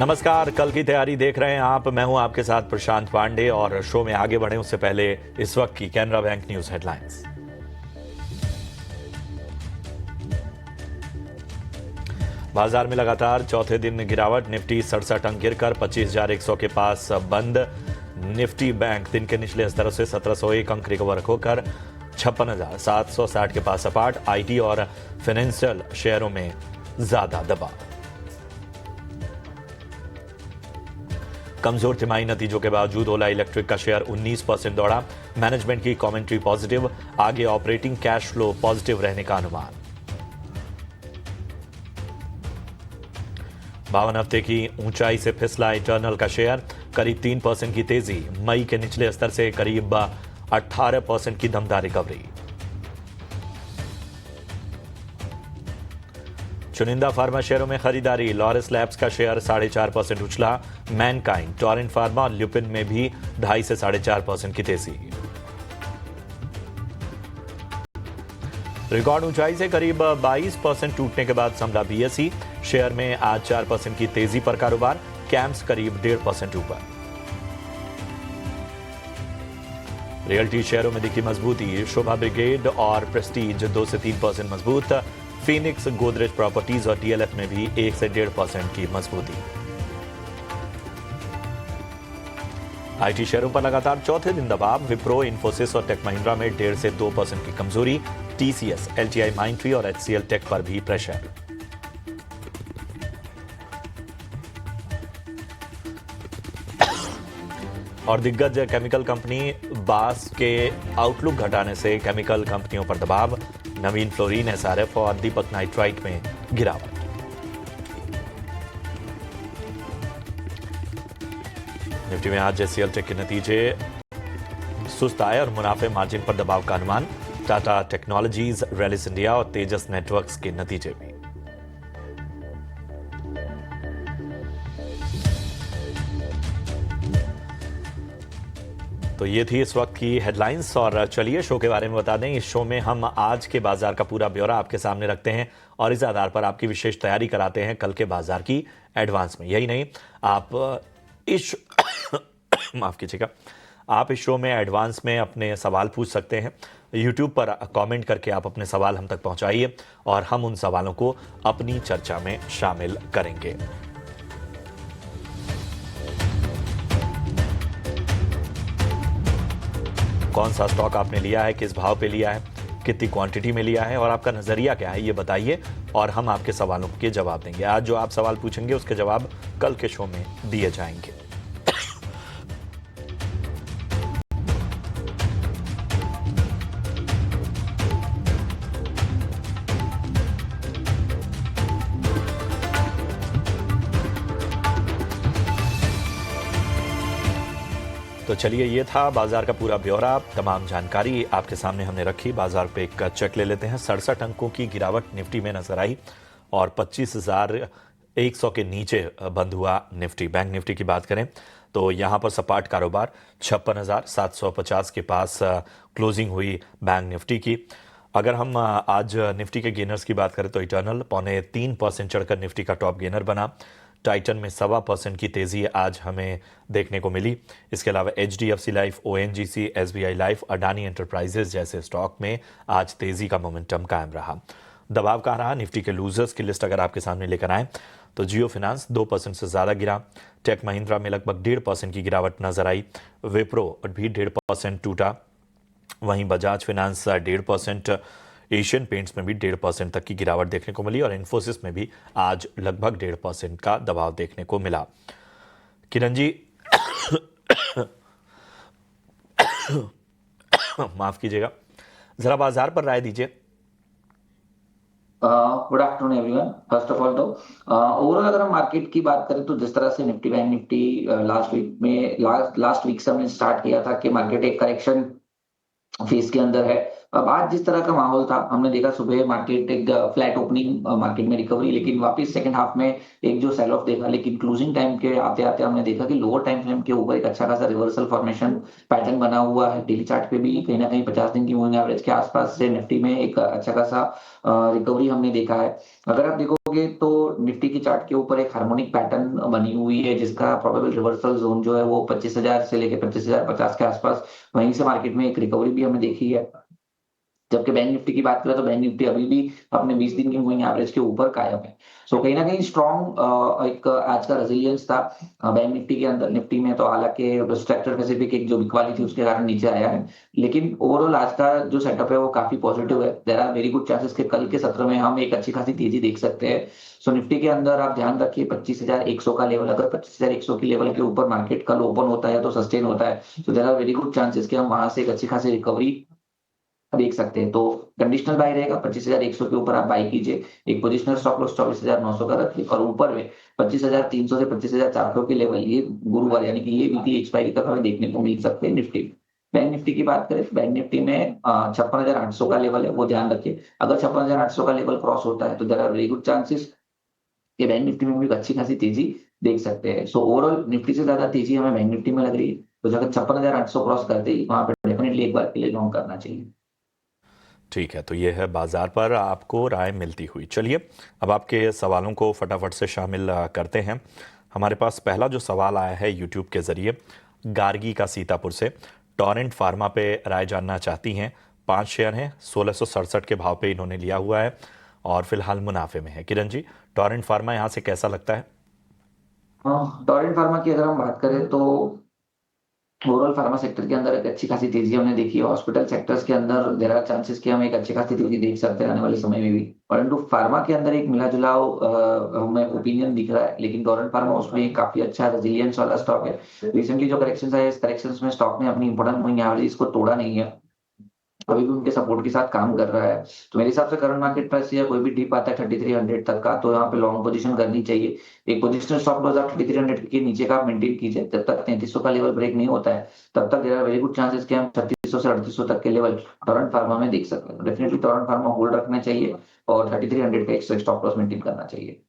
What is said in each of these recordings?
नमस्कार, कल की तैयारी देख रहे हैं आप। मैं हूं आपके साथ प्रशांत पांडे और शो में आगे बढ़े उससे पहले इस वक्त की कैनरा बैंक न्यूज हेडलाइंस। बाजार में लगातार चौथे दिन गिरावट। निफ्टी 67 अंक गिरकर 25,100 के पास बंद। निफ्टी बैंक दिन के निचले स्तरों से 1701 अंक रिकवर होकर 56,760 के पास सपाट। आईटी और फाइनेंशियल शेयरों में ज्यादा दबाव। कमजोर तिमाही नतीजों के बावजूद ओला इलेक्ट्रिक का शेयर 19% दौड़ा। मैनेजमेंट की कमेंट्री पॉजिटिव, आगे ऑपरेटिंग कैश फ्लो पॉजिटिव रहने का अनुमान। 52 हफ्ते की ऊंचाई से फिसला इटर्नल का शेयर, करीब 3% की तेजी। मई के निचले स्तर से करीब 18% की दमदार रिकवरी। चुनिंदा फार्मा शेयरों में खरीदारी। लॉरेस लैब्स का शेयर 4.5% उछला। मैनकाइंड, टोरेंट फार्मा और ल्यूपिन में भी 2.5 से 4.5% की तेजी। रिकॉर्ड ऊंचाई से करीब 22% टूटने के बाद संभला बीएसई। शेयर में आज 4% की तेजी पर कारोबार। कैम्स करीब 1.5% ऊपर। रियल्टी शेयरों में दिखी मजबूती। शोभा ब्रिगेड और प्रेस्टीज 2 से 3% मजबूत। फीनिक्स, गोदरेज प्रॉपर्टीज और डीएलएफ में भी 1 से 1.5% की मजबूती। आईटी शेयरों पर लगातार चौथे दिन दबाव। विप्रो, इन्फोसिस और टेक महिंद्रा में 1.5 से 2% की कमजोरी। टीसीएस, एलटीआई माइंडट्री और एचसीएल टेक पर भी प्रेशर। और दिग्गज केमिकल कंपनी बास के आउटलुक घटाने से केमिकल कंपनियों पर दबाव। नवीन फ्लोरीन, एसआरएफ और दीपक नाइट्राइट में गिरावट। निफ्टी में आज एचसीएल टेक के नतीजे सुस्त आए और मुनाफे मार्जिन पर दबाव का अनुमान। टाटा टेक्नोलॉजीज, रैलिस इंडिया और तेजस नेटवर्क्स के नतीजे भी। तो ये थी इस वक्त की हेडलाइंस। और चलिए शो के बारे में बता दें। इस शो में हम आज के बाजार का पूरा ब्यौरा आपके सामने रखते हैं और इस आधार पर आपकी विशेष तैयारी कराते हैं कल के बाजार की एडवांस में। यही नहीं, आप इस माफ कीजिएगा, आप इस शो में एडवांस में अपने सवाल पूछ सकते हैं। यूट्यूब पर कमेंट करके आप अपने सवाल हम तक पहुंचाइए और हम उन सवालों को अपनी चर्चा में शामिल करेंगे। कौन सा स्टॉक आपने लिया है, किस भाव पे लिया है, कितनी क्वांटिटी में लिया है और आपका नजरिया क्या है, ये बताइए और हम आपके सवालों के जवाब देंगे। आज जो आप सवाल पूछेंगे उसके जवाब कल के शो में दिए जाएंगे। तो चलिए, ये था बाजार का पूरा ब्यौरा। तमाम जानकारी आपके सामने हमने रखी। बाजार पे एक चेक ले लेते हैं। 67 अंकों की गिरावट निफ्टी में नजर आई और 25,100 के नीचे बंद हुआ निफ्टी। बैंक निफ्टी की बात करें तो यहाँ पर सपाट कारोबार। 56,750 के पास क्लोजिंग हुई बैंक निफ्टी की। अगर हम आज निफ्टी के गेनर्स की बात करें तो इटर्नल 0.3% चढ़कर निफ्टी का टॉप गेनर बना। टाइटन में 1.25% की तेजी आज हमें देखने को मिली। इसके अलावा HDFC life, ONGC, SBI life, Adani enterprises जैसे स्टॉक में आज तेजी का मोमेंटम कायम रहा। दबाव कहाँ रहा? निफ्टी के लूजर्स की लिस्ट अगर आपके सामने लेकर आए तो जियो फिनांस 2% से ज्यादा गिरा। टेक महिंद्रा में लगभग 1.5% की गिरावट नजर आई। विप्रो भी 1.5% टूटा। वहीं बजाज फिनांस 1.5%, एशियन पेंट्स में भी 1.5% तक की गिरावट देखने को मिली और इन्फोसिस में भी आज लगभग 1.5% का दबाव देखने को मिला। किरण जी माफ कीजिएगा, जरा बाजार पर राय दीजिए। Good afternoon everyone. First of all तो ओवरऑल अगर हम मार्केट की बात करें तो जिस तरह से Nifty bank Nifty last week से हमने स्टार्ट किया था कि मार्केट एक करेक्शन फेज के अंदर है, अब आज जिस तरह का माहौल था, हमने देखा सुबह मार्केट एक फ्लैट ओपनिंग, मार्केट में रिकवरी, लेकिन वापस सेकंड हाफ में एक जो सेल ऑफ देखा, लेकिन क्लोजिंग टाइम के आते-आते हमने देखा कि लोअर टाइम फ्रेम के ऊपर एक अच्छा खासा रिवर्सल फॉर्मेशन पैटर्न बना हुआ है। डेली चार्ट पे भी कहीं न कहीं 50 दिन की मूविंग एवरेज के आसपास से निफ्टी में एक अच्छा खासा रिकवरी हमने देखा है। अगर आप देखोगे तो निफ्टी की चार्ट के ऊपर एक हार्मोनिक पैटर्न बनी हुई है, जिसका प्रोबेबल रिवर्सल जोन जो है वो 25,000 से लेके 25,050 के आसपास, वहीं से मार्केट में एक रिकवरी भी हमने देखी है। जबकि बैंक निफ्टी की बात करें तो बैंक निफ्टी अभी भी अपने 20 दिन की मूविंग एवरेज के ऊपर कायम है। सो कहीं न कहीं स्ट्रॉन्ग एक आज का रेजिलियंस था बैंक निफ्टी के अंदर। निफ्टी में तो हालाँकि सेक्टर स्पेसिफिक एक जो बिकवाली थी उसके कारण नीचे आया है। लेकिन ओवरऑल आज का जो सेटअप है वो काफ़ी पॉजिटिव है। There are very good chances कि कल के सत्र में हम एक अच्छी खासी तेज़ी देख सकते हैं। सो निफ्टी के अंदर आप ध्यान रखिए 25,100 का लेवल, अगर 25,100 की लेवल के ऊपर मार्केट कल ओपन होता है तो सस्टेन होता है, तो there are very good chances कि हम वहाँ से एक अच्छी खासी रिकवरी देख सकते हैं। तो कंडीशनल बाय रहेगा, 25,100 के ऊपर आप बाय कीजिए। एक पोजिशनल स्टॉप लॉस 24,900 का रखिए और ऊपर में 25,300 से 25,400 के लेवल, ये गुरुवार यानी कि ये वीकली एक्सपायरी तक हमें देखने को मिल सकते हैं निफ्टी में। बैंक निफ्टी की बात करें, बैंक निफ्टी में 56,800 का लेवल है, वो ध्यान रखिए। अगर 56,800 का लेवल क्रॉस होता है तो there are very good chances कि बैंक निफ्टी में भी एक अच्छी खासी तेजी देख सकते हैं। सो ओवरऑल निफ्टी से ज्यादा तेजी हमें बैंक निफ्टी में लग रही है। तो अगर 56,800 क्रॉस करते ही वहां पे डेफिनेटली एक बार के लिए लॉन्ग करना चाहिए। ठीक है, तो ये है बाजार पर आपको राय मिलती हुई। चलिए अब आपके सवालों को फटाफट से शामिल करते हैं। हमारे पास पहला जो सवाल आया है यूट्यूब के ज़रिए, गार्गी का सीतापुर से। टॉरेंट फार्मा पे राय जानना चाहती हैं। 5 शेयर हैं, 1667 के भाव पे इन्होंने लिया हुआ है और फिलहाल मुनाफे में है। किरण जी, टॉरेंट फार्मा यहाँ से कैसा लगता है? टॉरेंट फार्मा की अगर हम बात करें तो ओवरऑल फार्मा सेक्टर के अंदर एक अच्छी खासी तेजी हमने देखी है। हॉस्पिटल सेक्टर्स के अंदर देयर आर चांसेस कि हम एक अच्छी खासी तेजी देख सकते हैं आने वाले समय में भी। परंतु फार्मा के अंदर एक मिला-जुला हमें ओपिनियन दिख रहा है, लेकिन टोरेंट फार्मा उसमें काफ़ी अच्छा रेजिलियंस वाला स्टॉक है। रिसेंटली जो करेक्शंस आए, इस करेक्शंस में स्टॉक ने अपनी इंपॉर्टेंट मूविंग एवरेज को तोड़ा नहीं है। अभी भी उनके सपोर्ट के साथ काम कर रहा है। तो मेरे हिसाब से करंट मार्केट प्राइस या कोई भी डिप आता है 3300 तक का, तो यहाँ पे लॉन्ग पोजीशन करनी चाहिए। एक पोजिशनल स्टॉप लॉस आप 3300 के नीचे का आप मेंटेन कीजिए। जब तक 3300 का लेवल ब्रेक नहीं होता है, तब तक there are very good chances कि हम 3600 से 3800 तक के लेवल टोरेंट फार्मा में देख सकते हैं। डेफिनिटली टोरेंट फार्मा होल्ड रखना चाहिए और 3300 का एक्स्ट्रा स्टॉप लॉस मेंटेन करना चाहिए।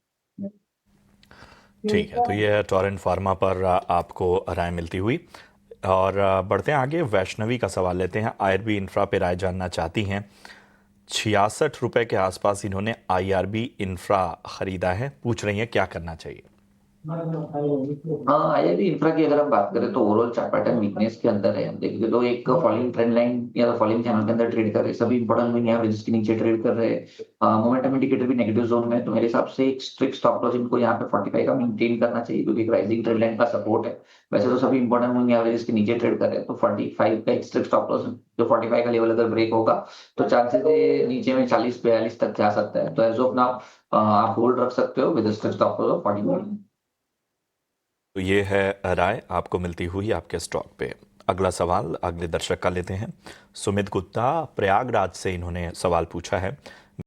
ठीक है, तो ये है टॉरेंट फार्मा पर आपको राय मिलती हुई। और बढ़ते हैं आगे, वैष्णवी का सवाल लेते हैं। आईआरबी इंफ्रा पे राय जानना चाहती हैं। 66 रुपए के आसपास इन्होंने आईआरबी इंफ्रा खरीदा है, पूछ रही हैं क्या करना चाहिए। हाँ, आईआईबी इंफ्रा की अगर हम बात करें तो ओवरऑल चार्ट पैटर्न वीकनेस के अंदर है। हम देखेंगे तो एक फॉलिंग ट्रेंड लाइन या तो फॉलिंग चैनल के अंदर ट्रेड कर रहे हैं, सभी इंपॉर्टेंट मूविंग एवरेज के नीचे ट्रेड कर रहे हैं। मोमेंटम इंडिकेटर भी नेगेटिव जोन में है, तो मेरे हिसाब से एक स्ट्रिक्ट स्टॉप लॉस इनको यहाँ पे 45 का मेंटेन करना चाहिए, क्योंकि एक राइजिंग ट्रेंड लाइन का सपोर्ट है। वैसे तो सभी इंपॉर्टेंट मूविंग एवरेज के नीचे ट्रेड कर रहे हैं, तो 45 का एक स्ट्रिक्ट स्टॉप लॉस, जो 45 का लेवल अगर ब्रेक होगा तो चांसेस है नीचे में 40-42 तक जा सकता है। तो एज ऑफ नाउ आप होल्ड रख सकते हो with strict stop loss of 45। तो ये है राय आपको मिलती हुई आपके स्टॉक पे। अगला सवाल अगले दर्शक का लेते हैं। सुमित गुप्ता प्रयागराज से इन्होंने सवाल पूछा है।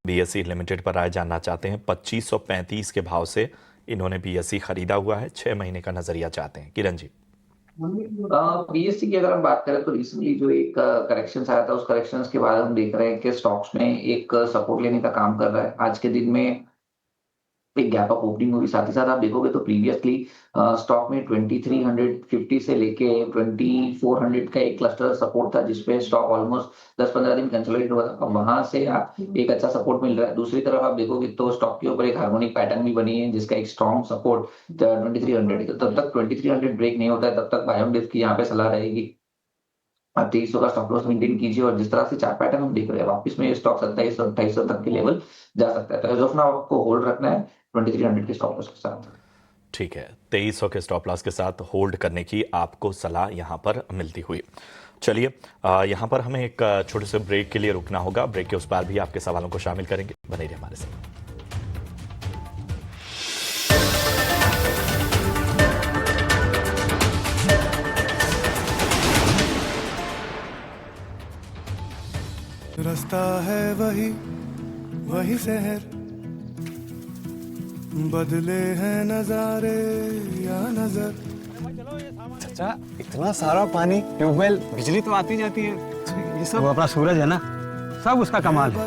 बीएसई लिमिटेड पर राय जानना चाहते हैं। 2535 के भाव से इन्होंने बीएसई खरीदा हुआ है, 6 महीने का नजरिया चाहते हैं। किरण जी। बीएससी की अगर हम बात करें तो रिसेंटली जो एक करेक्शन आया था, उस करेक्शन के बाद हम देख रहे हैं कि स्टॉक्स में एक सपोर्ट लेने का काम कर रहा है। आज के दिन में एक गैप अप ओपनिंग हुई, साथ ही साथ आप देखोगे तो प्रीवियसली स्टॉक में 2350 से लेके 2400 का एक क्लस्टर सपोर्ट था, जिसपे स्टॉक ऑलमोस्ट 10-15 दिन कंसोलिडेट हुआ था। वहां से आप एक अच्छा सपोर्ट मिल रहा है। दूसरी तरफ आप देखोगे तो स्टॉक के ऊपर एक हार्मोनिक पैटर्न भी बनी है, जिसका एक स्ट्रॉन्ग सपोर्ट 2300 है। तो तब तक 2300 ब्रेक नहीं होता है, तब तक बाय ऑन डिप की यहाँ पे सलाह रहेगी। आप 2300 का स्टॉप लॉस मेंटेन कीजिए, और जिस तरह से चार्ट पैटर्न हम देख रहे हैं, वापस में ये स्टॉक 2700-2800 तक के लेवल जा सकता है। तो एज ऑफ नाउ आपको होल्ड रखना है 2300 के स्टॉप लॉस के साथ। ठीक है, 2300 के स्टॉप लॉस के साथ होल्ड करने की आपको सलाह यहाँ पर मिलती हुई। चलिए यहाँ पर हमें एक छोटे से ब्रेक के लिए रुकना होगा। ब्रेक के उस पार भी आपके सवालों को शामिल करेंगे, बने रहिए हमारे साथ। रास्ता है वही वही शहर, बदले हैं नजारे या नजर। चाचा इतना सारा पानी, ट्यूबवेल, बिजली तो आती जाती है, ये सब वो अपना सूरज है ना, सब उसका कमाल है।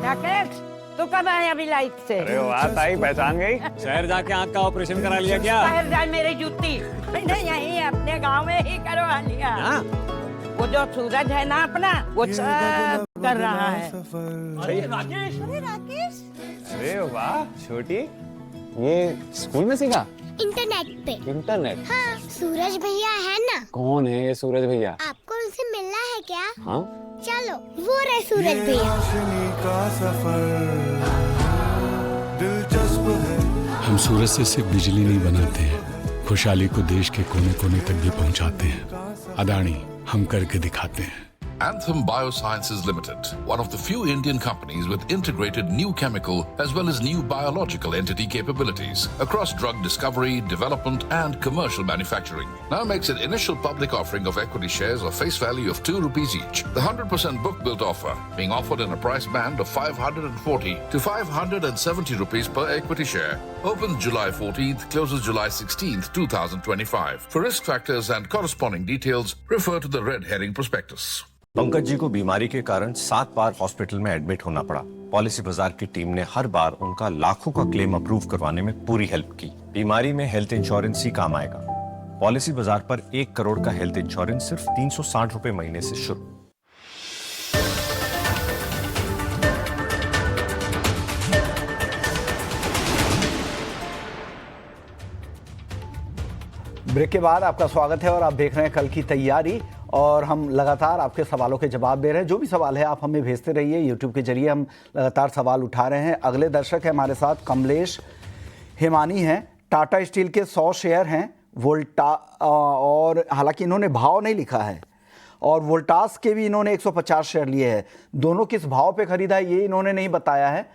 राकेश तू कब आया अभी लाइफ से? अरे वाह ताई, पहचान गई? शहर जाके आंख का ऑपरेशन करा लिया क्या? बाहर जा मेरी जूती। मैंने यहीं अपने गांव में ही करवा लिया। वो जो सूरज है ना अपना, वो सब कर रहा है। अरे राकेश, अरे राकेश, अरे वाह छोटी, ये स्कूल में सीखा? इंटरनेट पे। इंटरनेट? हाँ, सूरज भैया है ना? कौन है ये सूरज भैया? आपको उनसे मिलना है क्या? हाँ चलो, वो रहे सूरज भैया। रोशनी का सफर दिलचस्प है। हम सूरज से सिर्फ बिजली नहीं बनाते हैं, खुशहाली को देश के कोने कोने तक भी पहुंचाते हैं। अडानी, हम करके दिखाते हैं। Anthem Biosciences Limited, one of the few Indian companies with integrated new chemical as well as new biological entity capabilities across drug discovery, development and commercial manufacturing. Now makes an initial public offering of equity shares of face value of ₹2 each. The 100% book built offer being offered in a price band of ₹540 to ₹570 per equity share. Opens July 14th, closes July 16th, 2025. For risk factors and corresponding details, refer to the red herring prospectus. Pankaj ji को बीमारी के कारण 7 बार hospital में admit होना पड़ा। Policy बाजार की team ने हर बार उनका लाखों का क्लेम अप्रूव करवाने में पूरी हेल्प की। बीमारी में हेल्थ इंश्योरेंस ही काम आएगा। पॉलिसी बाजार पर 1 करोड़ का हेल्थ इंश्योरेंस सिर्फ ₹360 महीने से शुरू। ब्रेक के बाद आपका स्वागत है और आप देख रहे हैं कल की तैयारी, और हम लगातार आपके सवालों के जवाब दे रहे हैं। जो भी सवाल है आप हमें भेजते रहिए, यूट्यूब के जरिए हम लगातार सवाल उठा रहे हैं। अगले दर्शक है हमारे साथ कमलेश हेमानी हैं। टाटा स्टील के 100 शेयर हैं वोल्टा, और हालांकि इन्होंने भाव नहीं लिखा है, और वोल्टास के भी इन्होंने 150 शेयर लिए हैं। दोनों किस भाव पे खरीदा है ये इन्होंने नहीं बताया है।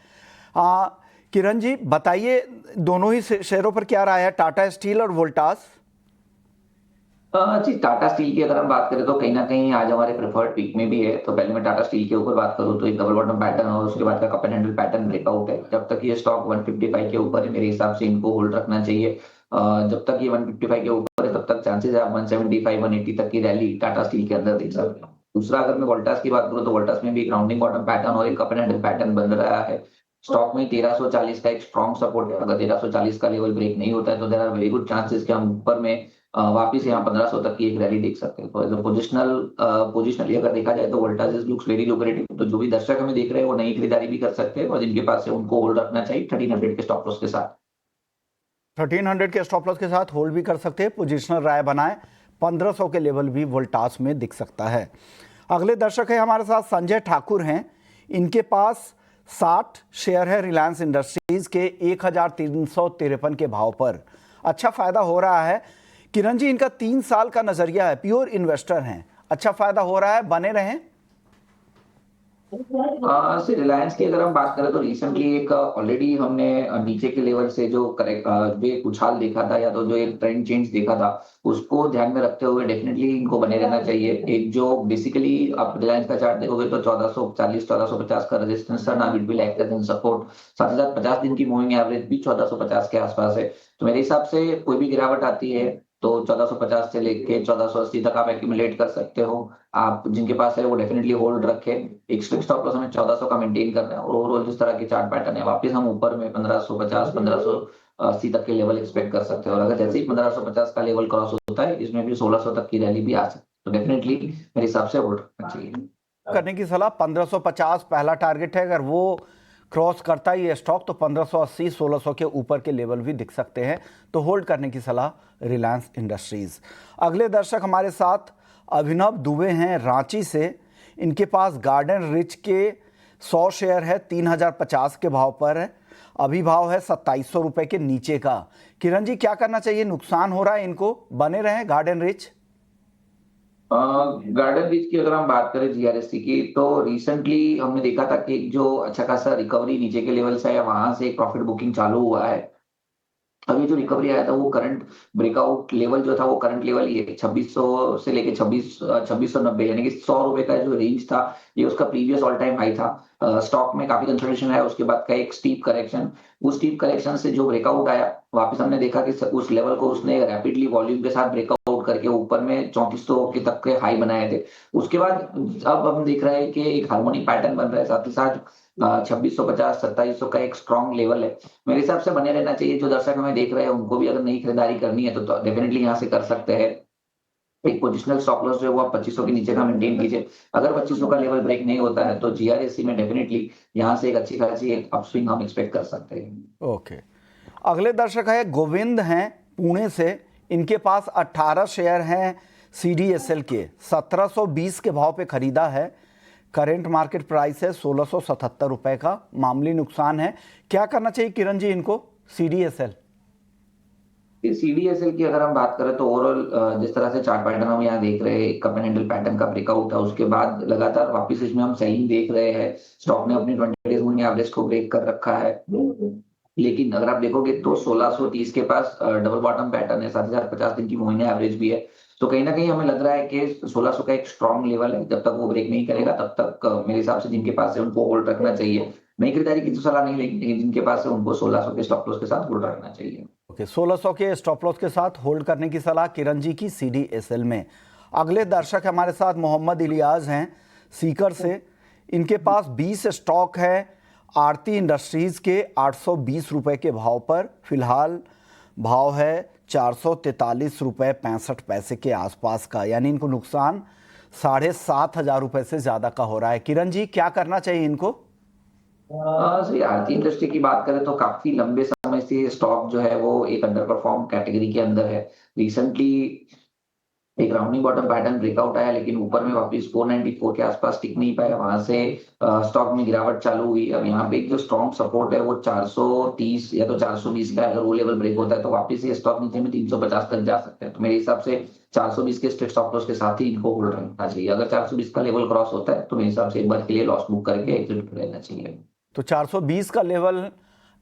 किरण जी बताइए, दोनों ही शेयरों पर क्या राय है, टाटा स्टील और वोल्टास? जी, टाटा स्टील की अगर हम बात करें तो कहीं ना कहीं आज हमारे प्रेफर्ड पीक में भी है। तो पहले मैं टाटा स्टील के ऊपर बात करूं तो एक डबल बॉटम पैटर्न और उसके बाद का cup and handle pattern breakout है। जब तक ये स्टॉक 155 के ऊपर है मेरे हिसाब से इनको होल्ड रखना चाहिए। जब तक ये 155 के ऊपर है तब तक चांसेस है आप 175 180 तक की रैली टाटा स्टील के अंदर देख सकते हो। दूसरा, अगर मैं वोल्टास की बात करूं तो वोल्टास में भी एक राउंडिंग बॉटम पैटर्न और एक कप एंड हैंडल पैटर्न बन रहा है। स्टॉक में 1340 का एक स्ट्रॉन्ग सपोर्ट है। अगर 1340 का लेवल ब्रेक नहीं होता है तो there are very good chances कि हम ऊपर में वापिस यहाँ 1500 तक की एक रैली देख सकते हैं। तो एज पोजिशनली अगर देखा जाए तो वोल्टास लुक्स वेरी लुक्रेटिव। तो जो भी दर्शक हमें देख रहे हैं वो नई खरीदारी भी कर सकते हैं, और जिनके पास है उनको होल्ड रखना चाहिए 1300 के स्टॉप लॉस के साथ। 1300 के स्टॉप लॉस के साथ होल्ड भी कर सकते हैं। पोजिशनल राय बनाएं, 1500 के लेवल भी वोल्टास में दिख सकता है। अगले दर्शक है हमारे साथ संजय ठाकुर हैं। इनके पास 60 शेयर है रिलायंस इंडस्ट्रीज के 1353 के भाव पर। अच्छा फायदा हो रहा है। किरण जी, इनका 3 साल का नजरिया है, प्योर इन्वेस्टर हैं, अच्छा फायदा हो रहा है, बने रहें? रिलायंस की अगर हम बात करें तो रिसेंटली एक ऑलरेडी हमने नीचे के लेवल से जो एक उछाल देखा था या तो जो एक ट्रेंड चेंज देखा था उसको ध्यान में रखते हुए डेफिनेटली इनको बने रहना चाहिए। एक जो बेसिकली आप रिलायंस का चार्ट देखोगे तो 1440 1450 का रेजिस्टेंस था, now it will act as support. साथ ही साथ 50 दिन की मूविंग एवरेज भी 1450 के आसपास है। तो मेरे हिसाब से कोई भी गिरावट आती है तो 1450 से लेके 1480 तक आप एक्यूमुलेट कर सकते हो। आप जिनके पास है वो डेफिनेटली होल्ड रखें। एक स्ट्रिक्ट स्टॉप लॉस हमें 1400 का मेंटेन करना है, और ओवरऑल जिस तरह के चार्ट पैटर्न है वापस हम ऊपर में 1550 1580 तक के लेवल एक्सपेक्ट कर सकते हैं। और अगर जैसे ही 1550 का लेवल क्रॉस होता है इसमें भी 1600 तक की रैली भी आ सकती है। तो डेफिनेटली मेरे हिसाब से होल्ड रखना चाहिए। करने की सलाह 1550 पहला टारगेट है। अगर वो क्रॉस करता है ये स्टॉक तो 1580 1600 के ऊपर के लेवल भी दिख सकते हैं। तो होल्ड करने की सलाह रिलायंस इंडस्ट्रीज। अगले दर्शक हमारे साथ अभिनव दुबे हैं रांची से। इनके पास गार्डन रिच के 100 शेयर है, 3050 के भाव पर है। अभी भाव है 2700 रुपए के नीचे का। किरण जी, क्या करना चाहिए? नुकसान हो रहा है इनको, बने रहें गार्डन रिच? गार्डन रिच की अगर हम बात करें जीआरएससी की तो रिसेंटली हमने देखा था कि जो अच्छा खासा रिकवरी नीचे के लेवल से है वहां से एक प्रॉफिट बुकिंग चालू हुआ है। अभी जो रिकवरी आया था वो करंट ब्रेकआउट लेवल जो था वो करंट लेवल ये 2600 से लेके 2690 यानी कि 100 रुपए का जो रेंज था ये उसका प्रीवियस ऑल टाइम हाई था। स्टॉक में काफी कंसोलिडेशन है, उसके बाद का एक स्टीप करेक्शन, उस स्टीप करेक्शन से जो ब्रेकआउट आया वापस हमने देखा कि उस लेवल को उसने रैपिडली वॉल्यूम के साथ ब्रेकआउट करके ऊपर में 3400 के तक के हाई बनाए थे। उसके बाद अब हम देख रहे हैं कि एक हार्मोनिक पैटर्न बन रहा है, साथ ही साथ 2650 2700 का एक स्ट्रॉन्ग लेवल है। मेरे हिसाब से बने रहना चाहिए। जो दर्शक हमें देख रहे हैं उनको भी अगर नई खरीदारी करनी है तो डेफिनेटली यहाँ से कर सकते हैं। एक पोजिशनल स्टॉप लॉस जो है वो आप 2500 के नीचे का मेंटेन कीजिए। अगर 2500 का लेवल ब्रेक नहीं होता है तो जीआरएससी में डेफिनेटली यहाँ से एक अच्छी खासी एक अपस्विंग हम एक्सपेक्ट कर सकते हैं। ओके, अगले दर्शक है गोविंद हैं पुणे से। इनके पास 18 शेयर हैं CDSL के, 1720 के भाव पे खरीदा है। करेंट मार्केट प्राइस है 1677 रुपए का। मामूली नुकसान है, क्या करना चाहिए किरण जी इनको CDSL? CDSL की अगर हम बात करें तो ओवरऑल जिस तरह से चार्ट पैटर्न हम यहाँ देख रहे हैं, कप एंड हैंडल पैटर्न का ब्रेकआउट है, उसके बाद लगातार वापस इसमें हम सेलिंग देख रहे हैं। स्टॉक ने अपनी 20 डेज मूविंग एवरेज को ब्रेक कर रखा है, लेकिन अगर आप देखोगे तो 1630 के पास डबल बॉटम पैटर्न है, साथ ही साथ 50 दिन की मूविंग एवरेज भी है। तो कहीं ना कहीं हमें लग रहा है कि 1600 का एक स्ट्रॉन्ग लेवल है। जब तक वो ब्रेक नहीं करेगा तब तक मेरे हिसाब से जिनके पास है उनको होल्ड रखना चाहिए। नई खरीदारी की तो सलाह नहीं, लेकिन जिनके पास है उनको 1600 के स्टॉप लॉस के साथ होल्ड रखना चाहिए। ओके, 1600 के स्टॉप लॉस के साथ होल्ड करने की सलाह किरण जी की CDSL में। अगले दर्शक हमारे साथ मोहम्मद इलियास हैं सीकर से। इनके पास 20 स्टॉक है आरती इंडस्ट्रीज के 820 रुपए के भाव पर। फिलहाल भाव है 443 रुपए 65 पैसे के आसपास का, यानी इनको नुकसान 7500 रुपए से ज्यादा का हो रहा है। किरण जी क्या करना चाहिए इनको? आरती इंडस्ट्री की बात करें तो काफी लंबे समय से स्टॉक जो है वो एक अंडर परफॉर्म कैटेगरी के अंदर है। रिसेंटली एक राउंडिंग बॉटम पैटर्न ब्रेकआउट आया, लेकिन ऊपर में वापस 494 के आसपास टिक नहीं पाया, वहां से स्टॉक में गिरावट चालू हुई। अब यहाँ पे एक जो स्ट्रॉन्ग सपोर्ट है वो 430 या तो 420 का, अगर वो लेवल ब्रेक होता है तो वापस ये स्टॉक नीचे में 350 तक जा सकते हैं। तो मेरे हिसाब से 420 के स्ट्रिक्ट स्टॉप लॉस के साथ ही इनको होल्ड रखना चाहिए। अगर 420 का लेवल क्रॉस होता है तो मेरे हिसाब से एक बार के लिए लॉस बुक करके एग्जिट कर लेना चाहिए। तो 420 का लेवल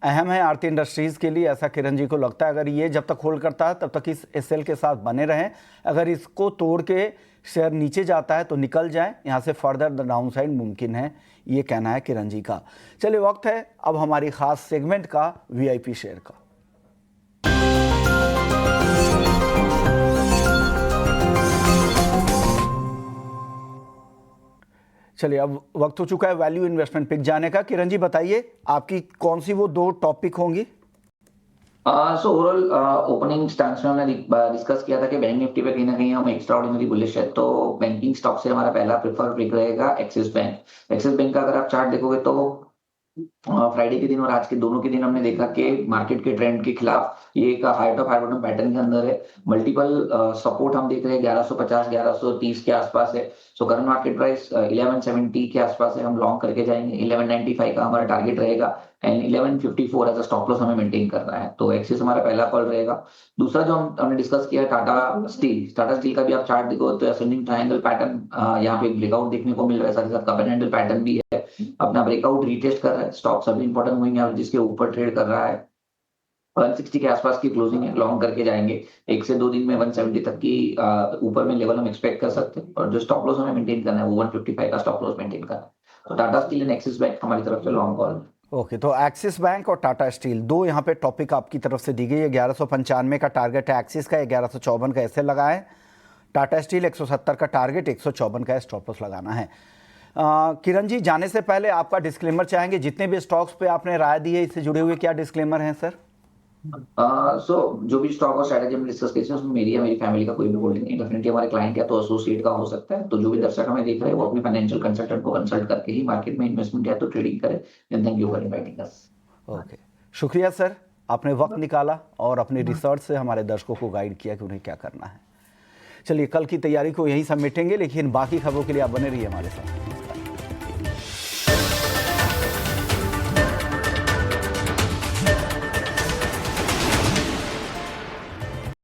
अहम है आरती इंडस्ट्रीज के लिए, ऐसा किरण जी को लगता है। अगर ये जब तक होल्ड करता है तब तक इस SL के साथ बने रहें। अगर इसको तोड़ के शेयर नीचे जाता है तो निकल जाए, यहाँ से फर्दर डाउन साइड मुमकिन है, ये कहना है किरण जी का। चलिए वक्त है अब हमारी खास सेगमेंट का, VIP शेयर का। चलिए अब वक्त हो चुका है वैल्यू इन्वेस्टमेंट पिक जाने का। किरण जी बताइए आपकी कौन सी वो 2 टॉपिक होंगी? सो ओवरऑल ओपनिंग स्टांस में हमने डिस्कस किया था कि बैंक निफ्टी पे कहीं ना कहीं हम एक्स्ट्रा ऑर्डिनरी बुलिश है, तो बैंकिंग स्टॉक से हमारा पहला प्रेफर पिक रहेगा एक्सिस बैंक। एक्सिस बैंक का अगर आप चार्ट देखोगे तो फ्राइडे के दिन और आज के दोनों के दिन हमने देखा कि मार्केट के ट्रेंड के खिलाफ ये एक high top high bottom pattern के अंदर है। मल्टीपल सपोर्ट हम देख रहे हैं 1150 1130 के आसपास है। सो करंट मार्केट प्राइस 1170 के आसपास है, हम लॉन्ग करके जाएंगे। 1195 का हमारा टारगेट रहेगा and 1154 as a stop loss हमें मेंटेन करना है। तो एक्सिस हमारा पहला कॉल रहेगा। दूसरा जो हमने डिस्कस किया टाटा स्टील का भी आप चार्ट देखो तो असेंडिंग ट्रायंगल पैटर्न यहाँ पे ब्रेकआउट देखने को मिल रहा है, साथ ही साथ कप एंड हैंडल पैटर्न भी है, अपना ब्रेकआउट रीटेस्ट कर रहा है। स्टॉक सभी इंपॉर्टेंट मूविंग एवरेज के ऊपर ट्रेड कर रहा है। 160 के आसपास की क्लोजिंग है, लॉन्ग करके जाएंगे। 1 से 2 दिन में 170 तक की ऊपर में लेवल हम एक्सपेक्ट कर सकते हैं, और जो स्टॉप लॉस हमें मेंटेन करना है वो 155 का स्टॉप लॉस मेंटेन करना है। तो Tata steel and axis bank हमारी तरफ से लॉन्ग कॉल। ओके, तो एक्सिस बैंक और टाटा स्टील 2 यहाँ पे टॉपिक आपकी तरफ से दी गई है। 1195 का टारगेट है एक्सिस का, 1154 का ऐसे लगाएं। टाटा स्टील 170 का टारगेट, 154 का स्टॉप लॉस लगाना है। किरण जी जाने से पहले आपका डिस्क्लेमर चाहेंगे, जितने भी स्टॉक्स पे आपने राय दी है इससे जुड़े हुए क्या डिस्क्लेमर हैं सर? जो भी स्टॉक और स्ट्रेटेजी हम डिस्कस करते हैं उसमें मेरी या मेरी फैमिली का कोई भी होल्डिंग नहीं। डेफिनेटली हमारे क्लाइंट या तो एसोसिएट का हो सकता है। तो जो भी दर्शक हमें देख रहे हैं वो अपने फाइनेंशियल कंसल्टेंट को कंसल्ट करके ही मार्केट में इन्वेस्टमेंट या तो ट्रेडिंग करें। Thank you for inviting us. Okay, शुक्रिया सर, आपने वक्त निकाला और अपनी रिसर्च से हमारे दर्शकों को गाइड किया कि उन्हें क्या करना है। चलिए कल की तैयारी को यहीं समेटेंगे, लेकिन बाकी खबरों के लिए आप बने रहिए हमारे साथ।